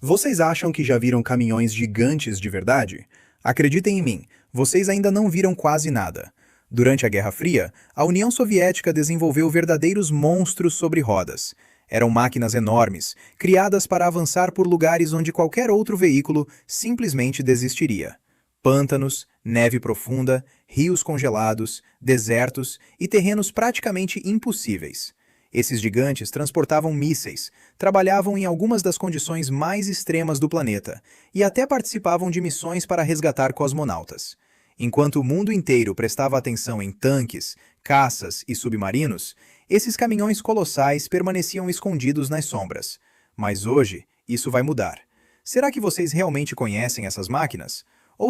Vocês acham que já viram caminhões gigantes de verdade? Acreditem em mim, vocês ainda não viram quase nada. Durante a Guerra Fria, a União Soviética desenvolveu verdadeiros monstros sobre rodas. Eram máquinas enormes, criadas para avançar por lugares onde qualquer outro veículo simplesmente desistiria. Pântanos, neve profunda, rios congelados, desertos e terrenos praticamente impossíveis. Esses gigantes transportavam mísseis, trabalhavam em algumas das condições mais extremas do planeta e até participavam de missões para resgatar cosmonautas. Enquanto o mundo inteiro prestava atenção em tanques, caças e submarinos, esses caminhões colossais permaneciam escondidos nas sombras. Mas hoje, isso vai mudar. Será que vocês realmente conhecem essas máquinas?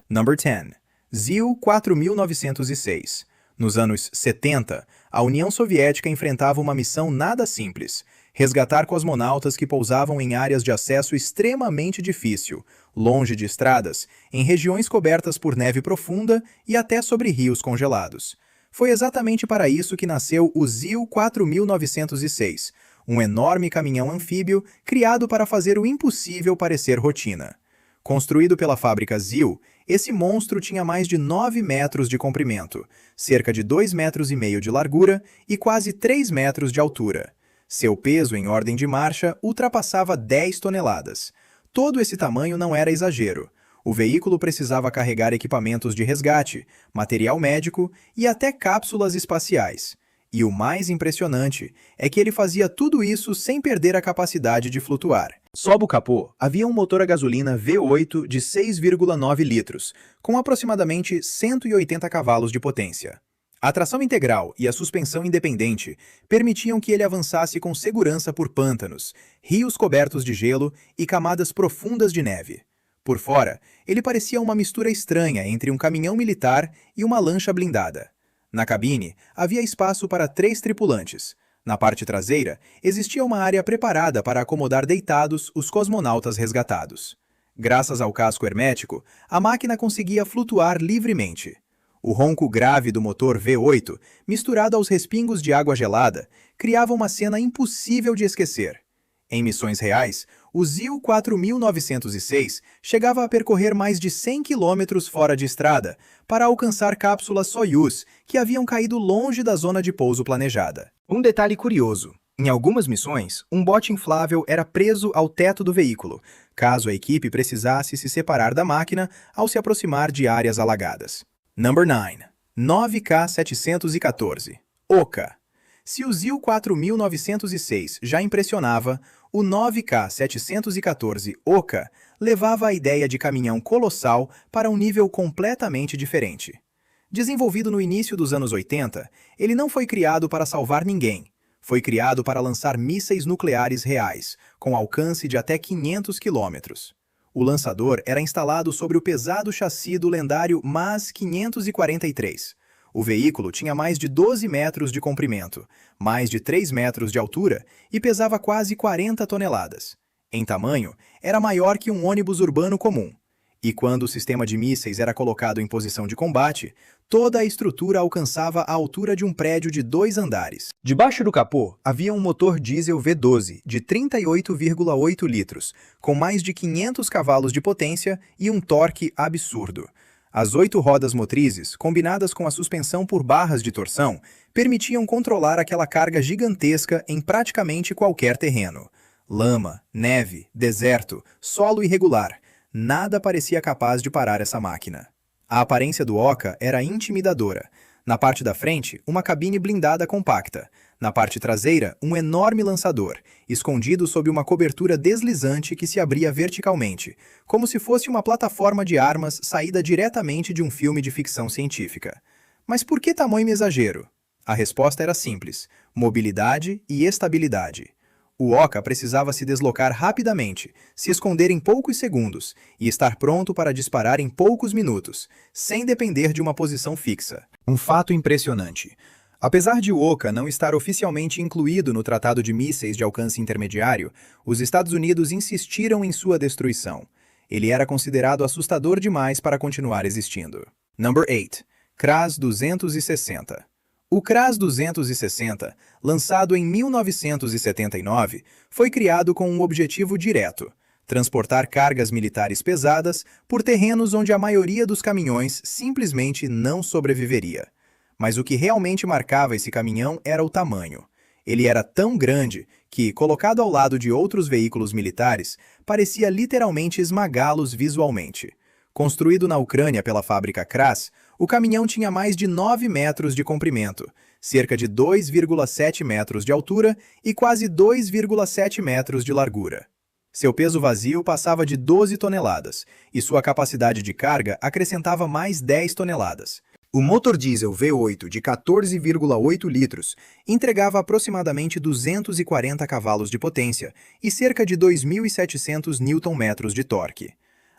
Number 10. ZIL-4906. Nos anos 70, a União Soviética enfrentava uma missão nada simples: resgatar cosmonautas que pousavam em áreas de acesso extremamente difícil, longe de estradas, em regiões cobertas por neve profunda e até sobre rios congelados. Foi exatamente para isso que nasceu o ZIL-4906, um enorme caminhão anfíbio criado para fazer o impossível parecer rotina. Construído pela fábrica ZIL, esse monstro tinha mais de 9 metros de comprimento, cerca de 2,5 metros de largura e quase 3 metros de altura. Seu peso em ordem de marcha ultrapassava 10 toneladas. Todo esse tamanho não era exagero. O veículo precisava carregar equipamentos de resgate, material médico e até cápsulas espaciais. E o mais impressionante é que ele fazia tudo isso sem perder a capacidade de flutuar. Sob o capô, havia um motor a gasolina V8 de 6,9 litros, com aproximadamente 180 cavalos de potência. A tração integral e a suspensão independente permitiam que ele avançasse com segurança por pântanos, rios cobertos de gelo e camadas profundas de neve. Por fora, ele parecia uma mistura estranha entre um caminhão militar e uma lancha blindada. Na cabine, havia espaço para 3 tripulantes. Na parte traseira, existia uma área preparada para acomodar deitados os cosmonautas resgatados. Graças ao casco hermético, a máquina conseguia flutuar livremente. O ronco grave do motor V8, misturado aos respingos de água gelada, criava uma cena impossível de esquecer. Em missões reais, o ZIL-4906 chegava a percorrer mais de 100 quilômetros fora de estrada para alcançar cápsulas Soyuz que haviam caído longe da zona de pouso planejada. Um detalhe curioso: em algumas missões, um bote inflável era preso ao teto do veículo, caso a equipe precisasse se separar da máquina ao se aproximar de áreas alagadas. Number 9. 9K714. Oka. Se o ZIL-4906 já impressionava, o 9K714 Oka levava a ideia de caminhão colossal para um nível completamente diferente. Desenvolvido no início dos anos 80, ele não foi criado para salvar ninguém. Foi criado para lançar mísseis nucleares reais, com alcance de até 500 quilômetros. O lançador era instalado sobre o pesado chassi do lendário MAS-543. O veículo tinha mais de 12 metros de comprimento, mais de 3 metros de altura e pesava quase 40 toneladas. Em tamanho, era maior que um ônibus urbano comum. E quando o sistema de mísseis era colocado em posição de combate, toda a estrutura alcançava a altura de um prédio de 2 andares. Debaixo do capô, havia um motor diesel V12 de 38,8 litros, com mais de 500 cavalos de potência e um torque absurdo. As 8 rodas motrizes, combinadas com a suspensão por barras de torção, permitiam controlar aquela carga gigantesca em praticamente qualquer terreno. Lama, neve, deserto, solo irregular. Nada parecia capaz de parar essa máquina. A aparência do Oka era intimidadora. Na parte da frente, uma cabine blindada compacta. Na parte traseira, um enorme lançador, escondido sob uma cobertura deslizante que se abria verticalmente, como se fosse uma plataforma de armas saída diretamente de um filme de ficção científica. Mas por que tamanho exagero? A resposta era simples: mobilidade e estabilidade. O Oka precisava se deslocar rapidamente, se esconder em poucos segundos e estar pronto para disparar em poucos minutos, sem depender de uma posição fixa. Um fato impressionante. Apesar de o Oka não estar oficialmente incluído no Tratado de Mísseis de Alcance Intermediário, os Estados Unidos insistiram em sua destruição. Ele era considerado assustador demais para continuar existindo. Number 8. KRAS-260. O KRAS-260, lançado em 1979, foi criado com um objetivo direto: transportar cargas militares pesadas por terrenos onde a maioria dos caminhões simplesmente não sobreviveria. Mas o que realmente marcava esse caminhão era o tamanho. Ele era tão grande que, colocado ao lado de outros veículos militares, parecia literalmente esmagá-los visualmente. Construído na Ucrânia pela fábrica Kras, o caminhão tinha mais de 9 metros de comprimento, cerca de 2,7 metros de altura e quase 2,7 metros de largura. Seu peso vazio passava de 12 toneladas, e sua capacidade de carga acrescentava mais 10 toneladas. O motor diesel V8 de 14,8 litros entregava aproximadamente 240 cavalos de potência e cerca de 2.700 Nm de torque.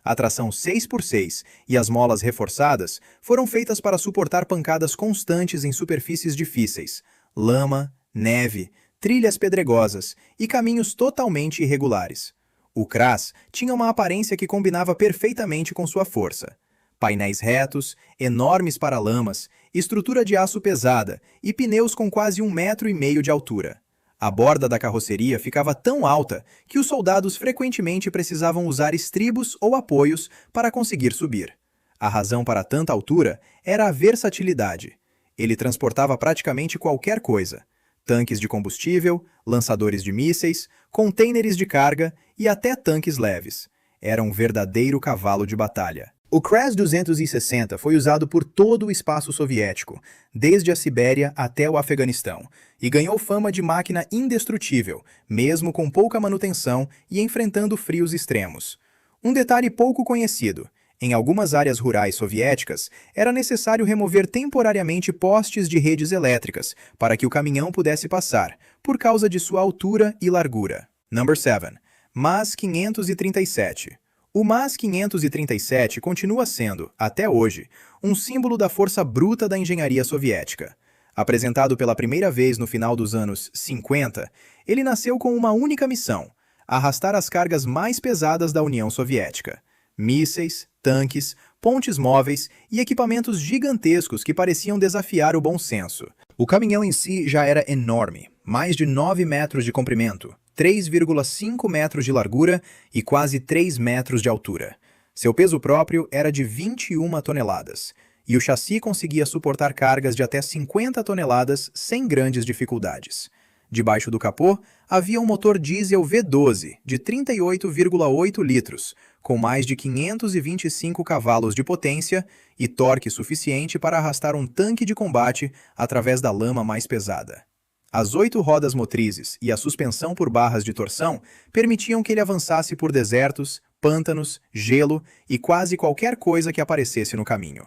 A tração 6x6 e as molas reforçadas foram feitas para suportar pancadas constantes em superfícies difíceis, lama, neve, trilhas pedregosas e caminhos totalmente irregulares. O Kras tinha uma aparência que combinava perfeitamente com sua força. Painéis retos, enormes paralamas, estrutura de aço pesada e pneus com quase 1,5 metro de altura. A borda da carroceria ficava tão alta que os soldados frequentemente precisavam usar estribos ou apoios para conseguir subir. A razão para tanta altura era a versatilidade. Ele transportava praticamente qualquer coisa: tanques de combustível, lançadores de mísseis, contêineres de carga e até tanques leves. Era um verdadeiro cavalo de batalha. O Kras 260 foi usado por todo o espaço soviético, desde a Sibéria até o Afeganistão, e ganhou fama de máquina indestrutível, mesmo com pouca manutenção e enfrentando frios extremos. Um detalhe pouco conhecido: em algumas áreas rurais soviéticas, era necessário remover temporariamente postes de redes elétricas para que o caminhão pudesse passar, por causa de sua altura e largura. Number 7. MAZ-537. O MAZ-537 continua sendo, até hoje, um símbolo da força bruta da engenharia soviética. Apresentado pela primeira vez no final dos anos 50, ele nasceu com uma única missão: arrastar as cargas mais pesadas da União Soviética. Mísseis, tanques, pontes móveis e equipamentos gigantescos que pareciam desafiar o bom senso. O caminhão em si já era enorme, mais de 9 metros de comprimento, 3,5 metros de largura e quase 3 metros de altura. Seu peso próprio era de 21 toneladas, e o chassi conseguia suportar cargas de até 50 toneladas sem grandes dificuldades. Debaixo do capô, havia um motor diesel V12 de 38,8 litros, com mais de 525 cavalos de potência e torque suficiente para arrastar um tanque de combate através da lama mais pesada. As 8 rodas motrizes e a suspensão por barras de torção permitiam que ele avançasse por desertos, pântanos, gelo e quase qualquer coisa que aparecesse no caminho.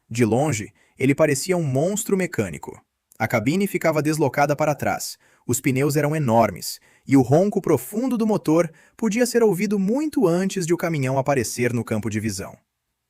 De longe, ele parecia um monstro mecânico. A cabine ficava deslocada para trás, os pneus eram enormes, e o ronco profundo do motor podia ser ouvido muito antes de o caminhão aparecer no campo de visão.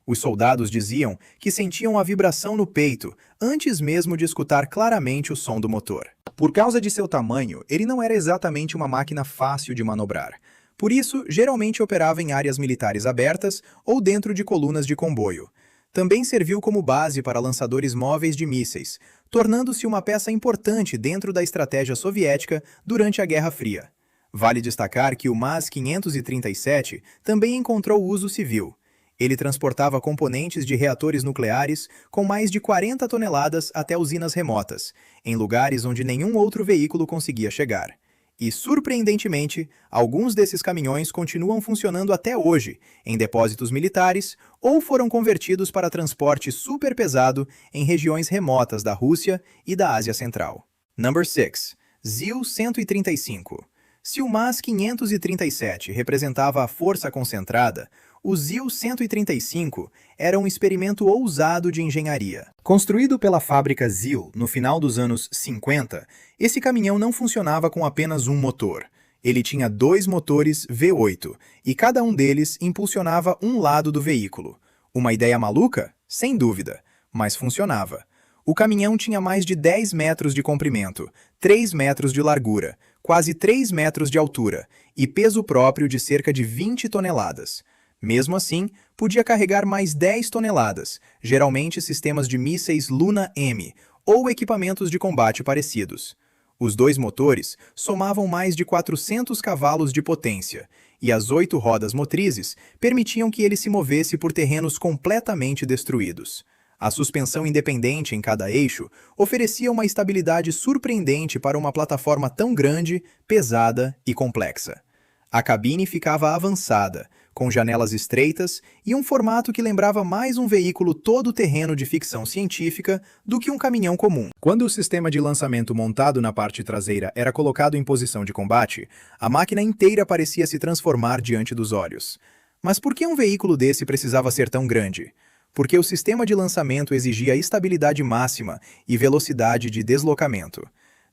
Os soldados diziam que sentiam a vibração no peito antes mesmo de escutar claramente o som do motor. Por causa de seu tamanho, ele não era exatamente uma máquina fácil de manobrar. Por isso, geralmente operava em áreas militares abertas ou dentro de colunas de comboio. Também serviu como base para lançadores móveis de mísseis, tornando-se uma peça importante dentro da estratégia soviética durante a Guerra Fria. Vale destacar que o MAZ-537 também encontrou uso civil. Ele transportava componentes de reatores nucleares com mais de 40 toneladas até usinas remotas, em lugares onde nenhum outro veículo conseguia chegar. E, surpreendentemente, alguns desses caminhões continuam funcionando até hoje, em depósitos militares, ou foram convertidos para transporte superpesado em regiões remotas da Rússia e da Ásia Central. Number 6. ZIL-135. Se o MAZ-537 representava a força concentrada, o ZIL-135 era um experimento ousado de engenharia. Construído pela fábrica ZIL no final dos anos 50, esse caminhão não funcionava com apenas um motor. Ele tinha 2 motores V8, e cada um deles impulsionava um lado do veículo. Uma ideia maluca? Sem dúvida, mas funcionava. O caminhão tinha mais de 10 metros de comprimento, 3 metros de largura, quase 3 metros de altura, e peso próprio de cerca de 20 toneladas. Mesmo assim, podia carregar mais 10 toneladas, geralmente sistemas de mísseis Luna-M ou equipamentos de combate parecidos. Os dois motores somavam mais de 400 cavalos de potência, e as 8 rodas motrizes permitiam que ele se movesse por terrenos completamente destruídos. A suspensão independente em cada eixo oferecia uma estabilidade surpreendente para uma plataforma tão grande, pesada e complexa. A cabine ficava avançada, com janelas estreitas e um formato que lembrava mais um veículo todo-terreno de ficção científica do que um caminhão comum. Quando o sistema de lançamento montado na parte traseira era colocado em posição de combate, a máquina inteira parecia se transformar diante dos olhos. Mas por que um veículo desse precisava ser tão grande? Porque o sistema de lançamento exigia estabilidade máxima e velocidade de deslocamento.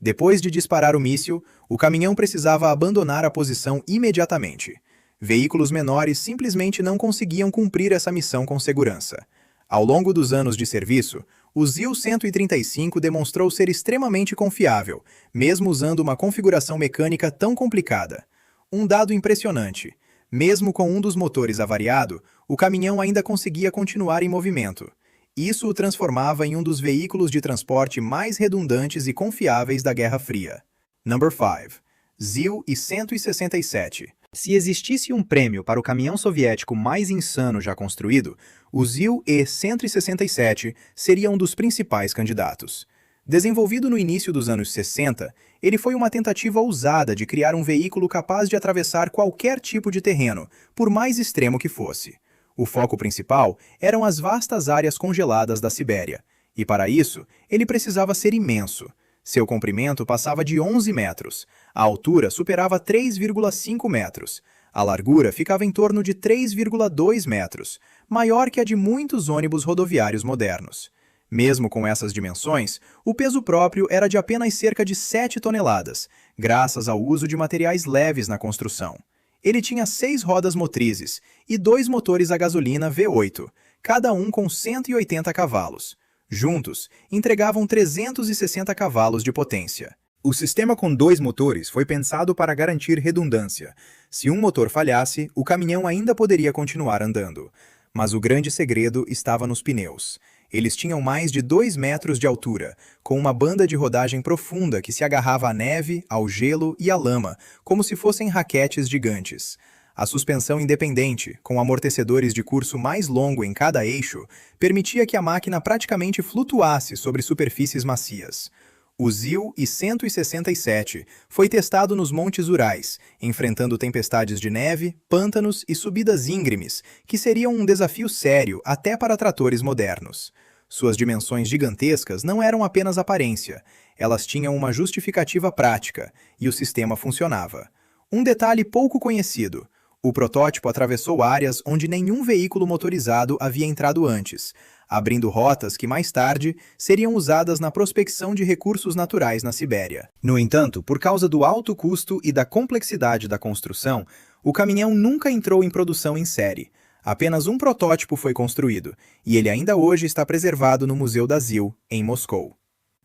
Depois de disparar o míssil, o caminhão precisava abandonar a posição imediatamente. Veículos menores simplesmente não conseguiam cumprir essa missão com segurança. Ao longo dos anos de serviço, o ZIL-135 demonstrou ser extremamente confiável, mesmo usando uma configuração mecânica tão complicada. Um dado impressionante: mesmo com um dos motores avariado, o caminhão ainda conseguia continuar em movimento. Isso o transformava em um dos veículos de transporte mais redundantes e confiáveis da Guerra Fria. Number 5. ZIL I-167. Se existisse um prêmio para o caminhão soviético mais insano já construído, o ZIL E-167 seria um dos principais candidatos. Desenvolvido no início dos anos 60, ele foi uma tentativa ousada de criar um veículo capaz de atravessar qualquer tipo de terreno, por mais extremo que fosse. O foco principal eram as vastas áreas congeladas da Sibéria, e para isso, ele precisava ser imenso. Seu comprimento passava de 11 metros, a altura superava 3,5 metros, a largura ficava em torno de 3,2 metros, maior que a de muitos ônibus rodoviários modernos. Mesmo com essas dimensões, o peso próprio era de apenas cerca de 7 toneladas, graças ao uso de materiais leves na construção. Ele tinha 6 rodas motrizes e 2 motores a gasolina V8, cada um com 180 cavalos. Juntos, entregavam 360 cavalos de potência. O sistema com 2 motores foi pensado para garantir redundância. Se um motor falhasse, o caminhão ainda poderia continuar andando. Mas o grande segredo estava nos pneus. Eles tinham mais de 2 metros de altura, com uma banda de rodagem profunda que se agarrava à neve, ao gelo e à lama, como se fossem raquetes gigantes. A suspensão independente, com amortecedores de curso mais longo em cada eixo, permitia que a máquina praticamente flutuasse sobre superfícies macias. O ZIL I-167 foi testado nos Montes Urais, enfrentando tempestades de neve, pântanos e subidas íngremes, que seriam um desafio sério até para tratores modernos. Suas dimensões gigantescas não eram apenas aparência, elas tinham uma justificativa prática, e o sistema funcionava. Um detalhe pouco conhecido: o protótipo atravessou áreas onde nenhum veículo motorizado havia entrado antes, abrindo rotas que mais tarde seriam usadas na prospecção de recursos naturais na Sibéria. No entanto, por causa do alto custo e da complexidade da construção, o caminhão nunca entrou em produção em série. Apenas um protótipo foi construído, e ele ainda hoje está preservado no Museu da ZIL, em Moscou.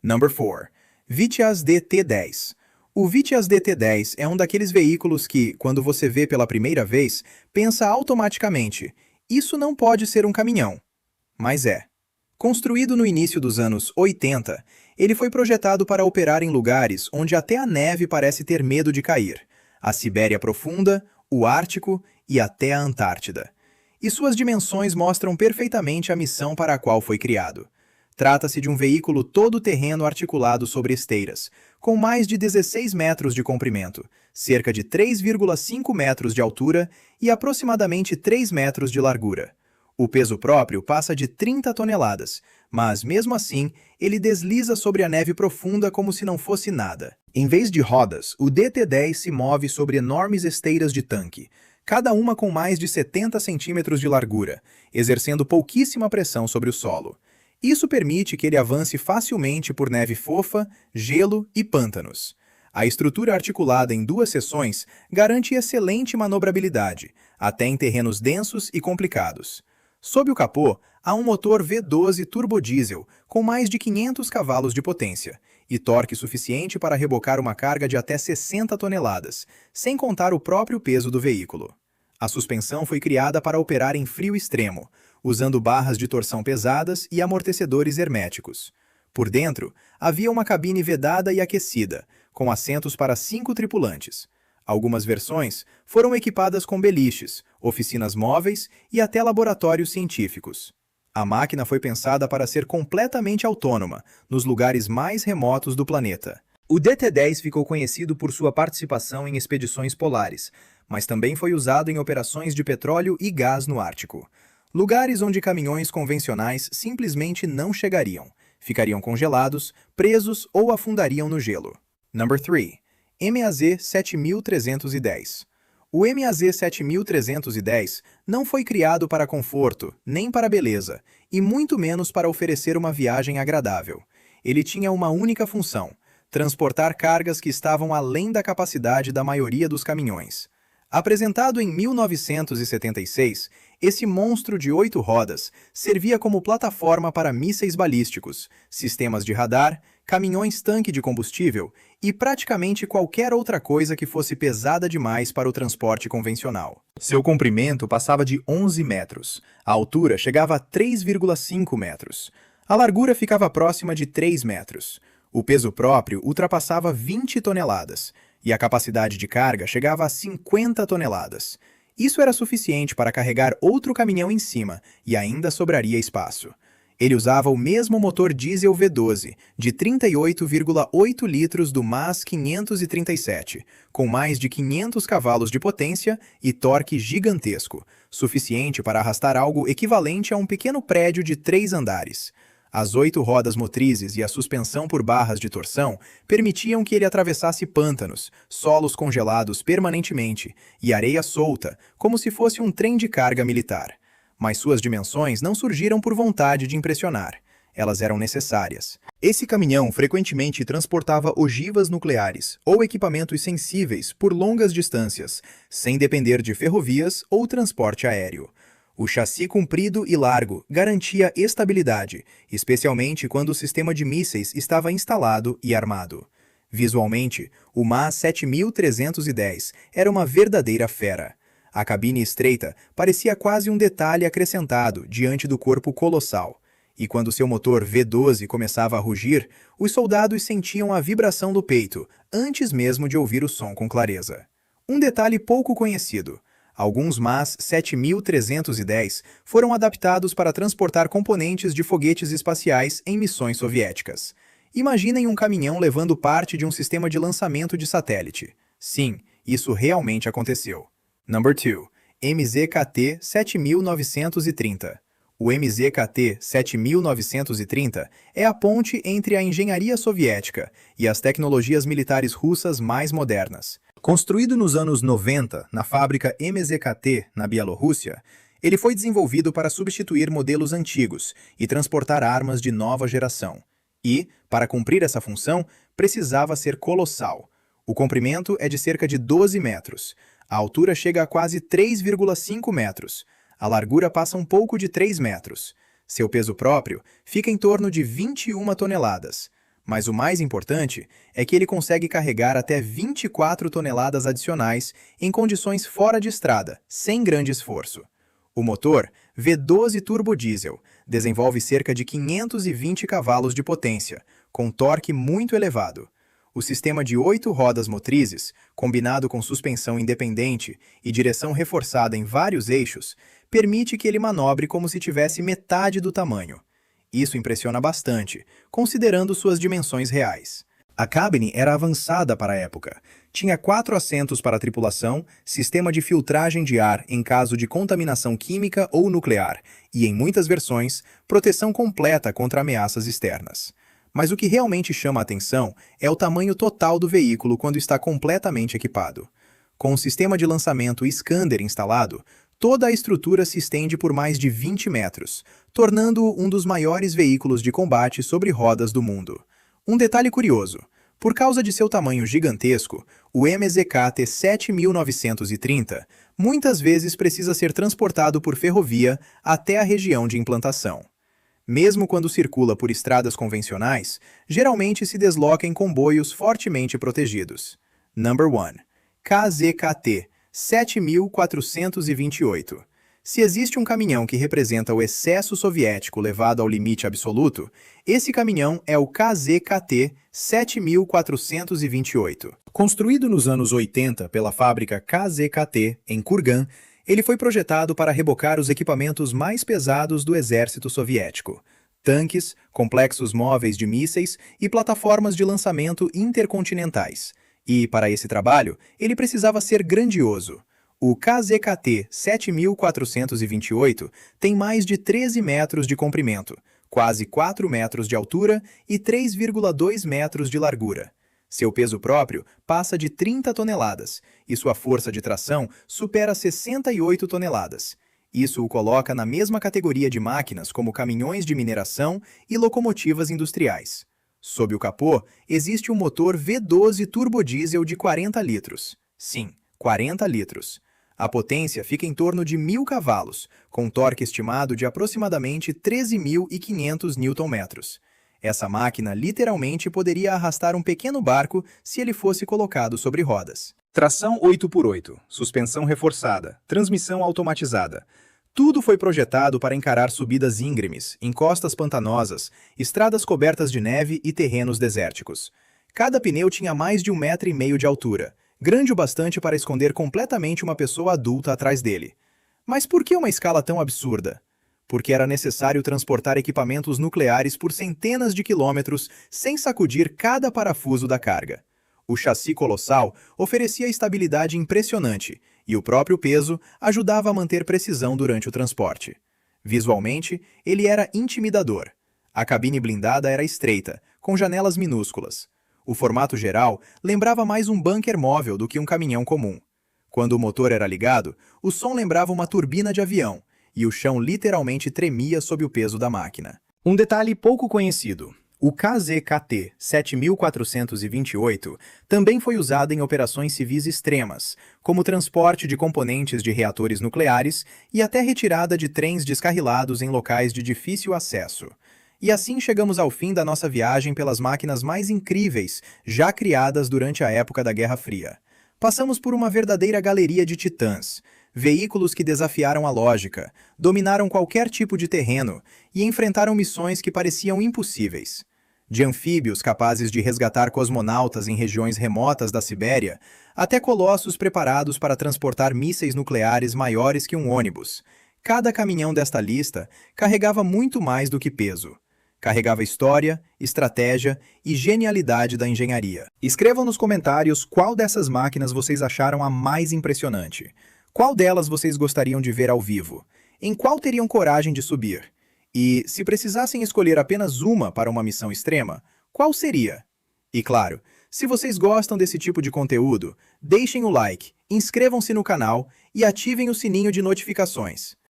Number 4. Vityaz DT-10. O Vityaz DT-10 é um daqueles veículos que, quando você vê pela primeira vez, pensa automaticamente: isso não pode ser um caminhão. Mas é. Construído no início dos anos 80, ele foi projetado para operar em lugares onde até a neve parece ter medo de cair: a Sibéria Profunda, o Ártico e até a Antártida. E suas dimensões mostram perfeitamente a missão para a qual foi criado. Trata-se de um veículo todo-terreno articulado sobre esteiras, com mais de 16 metros de comprimento, cerca de 3,5 metros de altura e aproximadamente 3 metros de largura. O peso próprio passa de 30 toneladas, mas, mesmo assim, ele desliza sobre a neve profunda como se não fosse nada. Em vez de rodas, o DT-10 se move sobre enormes esteiras de tanque, cada uma com mais de 70 centímetros de largura, exercendo pouquíssima pressão sobre o solo. Isso permite que ele avance facilmente por neve fofa, gelo e pântanos. A estrutura articulada em 2 seções garante excelente manobrabilidade, até em terrenos densos e complicados. Sob o capô, há um motor V12 turbodiesel com mais de 500 cavalos de potência e torque suficiente para rebocar uma carga de até 60 toneladas, sem contar o próprio peso do veículo. A suspensão foi criada para operar em frio extremo, usando barras de torção pesadas e amortecedores herméticos. Por dentro, havia uma cabine vedada e aquecida, com assentos para 5 tripulantes. Algumas versões foram equipadas com beliches, oficinas móveis e até laboratórios científicos. A máquina foi pensada para ser completamente autônoma nos lugares mais remotos do planeta. O DT-10 ficou conhecido por sua participação em expedições polares, mas também foi usado em operações de petróleo e gás no Ártico. Lugares onde caminhões convencionais simplesmente não chegariam, ficariam congelados, presos ou afundariam no gelo. Number 3. MAZ 7310. O MAZ 7310 não foi criado para conforto, nem para beleza, e muito menos para oferecer uma viagem agradável. Ele tinha uma única função: transportar cargas que estavam além da capacidade da maioria dos caminhões. Apresentado em 1976, esse monstro de 8 rodas servia como plataforma para mísseis balísticos, sistemas de radar, caminhões-tanque de combustível e praticamente qualquer outra coisa que fosse pesada demais para o transporte convencional. Seu comprimento passava de 11 metros, a altura chegava a 3,5 metros, a largura ficava próxima de 3 metros, o peso próprio ultrapassava 20 toneladas, e a capacidade de carga chegava a 50 toneladas. Isso era suficiente para carregar outro caminhão em cima, e ainda sobraria espaço. Ele usava o mesmo motor diesel V12, de 38,8 litros do MAZ 537, com mais de 500 cavalos de potência e torque gigantesco, suficiente para arrastar algo equivalente a um pequeno prédio de 3 andares. As 8 rodas motrizes e a suspensão por barras de torção permitiam que ele atravessasse pântanos, solos congelados permanentemente e areia solta, como se fosse um trem de carga militar. Mas suas dimensões não surgiram por vontade de impressionar. Elas eram necessárias. Esse caminhão frequentemente transportava ogivas nucleares ou equipamentos sensíveis por longas distâncias, sem depender de ferrovias ou transporte aéreo. O chassi comprido e largo garantia estabilidade, especialmente quando o sistema de mísseis estava instalado e armado. Visualmente, o MAZ 7310 era uma verdadeira fera. A cabine estreita parecia quase um detalhe acrescentado diante do corpo colossal. E quando seu motor V12 começava a rugir, os soldados sentiam a vibração do peito, antes mesmo de ouvir o som com clareza. Um detalhe pouco conhecido: alguns MAZ 7310 foram adaptados para transportar componentes de foguetes espaciais em missões soviéticas. Imaginem um caminhão levando parte de um sistema de lançamento de satélite. Sim, isso realmente aconteceu. Number 2. MZKT 7930. O MZKT 7930 é a ponte entre a engenharia soviética e as tecnologias militares russas mais modernas. Construído nos anos 90 na fábrica MZKT, na Bielorrússia, ele foi desenvolvido para substituir modelos antigos e transportar armas de nova geração. E, para cumprir essa função, precisava ser colossal. O comprimento é de cerca de 12 metros. A altura chega a quase 3,5 metros. A largura passa um pouco de 3 metros. Seu peso próprio fica em torno de 21 toneladas. Mas o mais importante é que ele consegue carregar até 24 toneladas adicionais em condições fora de estrada, sem grande esforço. O motor, V12 turbodiesel, desenvolve cerca de 520 cavalos de potência, com torque muito elevado. O sistema de 8 rodas motrizes, combinado com suspensão independente e direção reforçada em vários eixos, permite que ele manobre como se tivesse metade do tamanho. Isso impressiona bastante, considerando suas dimensões reais. A cabine era avançada para a época. Tinha 4 assentos para a tripulação, sistema de filtragem de ar em caso de contaminação química ou nuclear, e, em muitas versões, proteção completa contra ameaças externas. Mas o que realmente chama a atenção é o tamanho total do veículo quando está completamente equipado. Com o sistema de lançamento Iskander instalado, toda a estrutura se estende por mais de 20 metros, tornando-o um dos maiores veículos de combate sobre rodas do mundo. Um detalhe curioso: por causa de seu tamanho gigantesco, o MZKT 7930 muitas vezes precisa ser transportado por ferrovia até a região de implantação. Mesmo quando circula por estradas convencionais, geralmente se desloca em comboios fortemente protegidos. Number 1. KZKT 7428. Se existe um caminhão que representa o excesso soviético levado ao limite absoluto, esse caminhão é o KZKT 7428. Construído nos anos 80 pela fábrica KZKT, em Kurgan, ele foi projetado para rebocar os equipamentos mais pesados do exército soviético: tanques, complexos móveis de mísseis e plataformas de lançamento intercontinentais. E, para esse trabalho, ele precisava ser grandioso. O KZKT 7428 tem mais de 13 metros de comprimento, quase 4 metros de altura e 3,2 metros de largura. Seu peso próprio passa de 30 toneladas e sua força de tração supera 68 toneladas. Isso o coloca na mesma categoria de máquinas como caminhões de mineração e locomotivas industriais. Sob o capô, existe um motor V12 turbodiesel de 40 litros. Sim, 40 litros. A potência fica em torno de 1.000 cavalos, com torque estimado de aproximadamente 13.500 Nm. Essa máquina literalmente poderia arrastar um pequeno barco se ele fosse colocado sobre rodas. Tração 8x8, suspensão reforçada, transmissão automatizada. Tudo foi projetado para encarar subidas íngremes, encostas pantanosas, estradas cobertas de neve e terrenos desérticos. Cada pneu tinha mais de 1,5 m de altura, grande o bastante para esconder completamente uma pessoa adulta atrás dele. Mas por que uma escala tão absurda? Porque era necessário transportar equipamentos nucleares por centenas de quilômetros sem sacudir cada parafuso da carga. O chassi colossal oferecia estabilidade impressionante e o próprio peso ajudava a manter precisão durante o transporte. Visualmente, ele era intimidador. A cabine blindada era estreita, com janelas minúsculas. O formato geral lembrava mais um bunker móvel do que um caminhão comum. Quando o motor era ligado, o som lembrava uma turbina de avião, e o chão literalmente tremia sob o peso da máquina. Um detalhe pouco conhecido: o KZKT 7428 também foi usado em operações civis extremas, como transporte de componentes de reatores nucleares e até retirada de trens descarrilados em locais de difícil acesso. E assim chegamos ao fim da nossa viagem pelas máquinas mais incríveis já criadas durante a época da Guerra Fria. Passamos por uma verdadeira galeria de titãs, veículos que desafiaram a lógica, dominaram qualquer tipo de terreno e enfrentaram missões que pareciam impossíveis. De anfíbios capazes de resgatar cosmonautas em regiões remotas da Sibéria, até colossos preparados para transportar mísseis nucleares maiores que um ônibus. Cada caminhão desta lista carregava muito mais do que peso. Carregava história, estratégia e genialidade da engenharia. Escrevam nos comentários qual dessas máquinas vocês acharam a mais impressionante. Qual delas vocês gostariam de ver ao vivo? Em qual teriam coragem de subir? E, se precisassem escolher apenas uma para uma missão extrema, qual seria? E claro, se vocês gostam desse tipo de conteúdo, deixem o like, inscrevam-se no canal e ativem o sininho de notificações.